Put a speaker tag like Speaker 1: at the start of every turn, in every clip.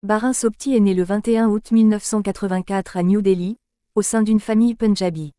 Speaker 1: Bharin Sopti est né le 21 août 1984 à New Delhi, au sein d'une famille punjabi.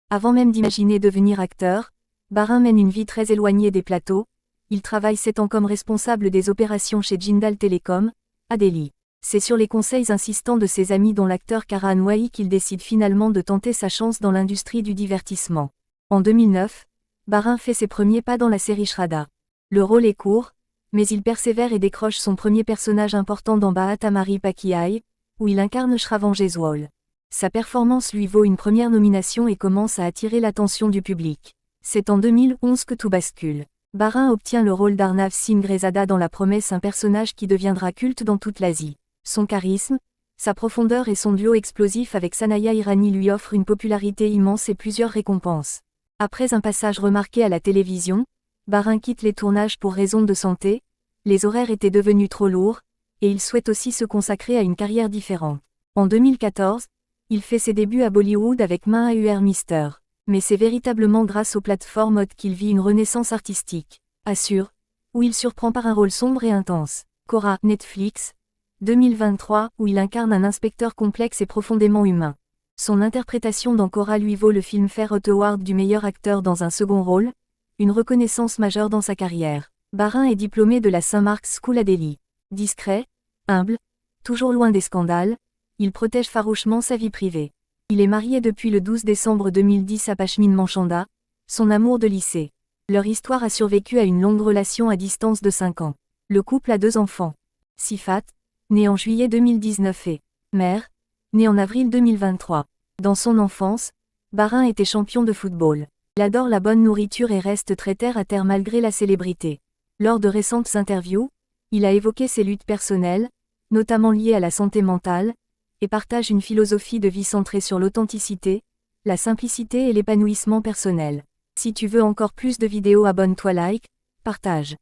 Speaker 1: Avant même d'imaginer devenir acteur, Bharin mène une vie très éloignée des plateaux. Il travaille 7 ans comme responsable des opérations chez Jindal Telecom, à Delhi. C'est sur les conseils insistants de ses amis dont l'acteur Karan Wai qu'il décide finalement de tenter sa chance dans l'industrie du divertissement. En 2009, Bharin fait ses premiers pas dans la série Shraddha. Le rôle est court, mais il persévère et décroche son premier personnage important dans Bhatamari Pakiai, où il incarne Shravan Jaiswal. Sa performance lui vaut une première nomination et commence à attirer l'attention du public. C'est en 2011 que tout bascule. Bharin obtient le rôle d'Arnav Singh Rezada dans La Promesse, un personnage qui deviendra culte dans toute l'Asie. Son charisme, sa profondeur et son duo explosif avec Sanaya Irani lui offrent une popularité immense et plusieurs récompenses. Après un passage remarqué à la télévision, Bharin quitte les tournages pour raisons de santé, les horaires étaient devenus trop lourds, et il souhaite aussi se consacrer à une carrière différente. En 2014, il fait ses débuts à Bollywood avec Mahauer Mister. Mais c'est véritablement grâce aux plateformes hautes qu'il vit une renaissance artistique. Assure, où il surprend par un rôle sombre et intense. Cora, Netflix, 2023, où il incarne un inspecteur complexe et profondément humain. Son interprétation dans Cora lui vaut le Filmfare Award du meilleur acteur dans un second rôle, une reconnaissance majeure dans sa carrière. Bharin est diplômé de la St. Mark's School à Delhi. Discret, humble, toujours loin des scandales, il protège farouchement sa vie privée. Il est marié depuis le 12 décembre 2010 à Pashmin Manchanda, son amour de lycée. Leur histoire a survécu à une longue relation à distance de 5 ans. Le couple a 2 enfants. Sifat, née en juillet 2019 et Mère, née en avril 2023. Dans son enfance, Bharin était champion de football. Il adore la bonne nourriture et reste très terre à terre malgré la célébrité. Lors de récentes interviews, il a évoqué ses luttes personnelles, notamment liées à la santé mentale, et partage une philosophie de vie centrée sur l'authenticité, la simplicité et l'épanouissement personnel. Si tu veux encore plus de vidéos, abonne-toi, like, partage.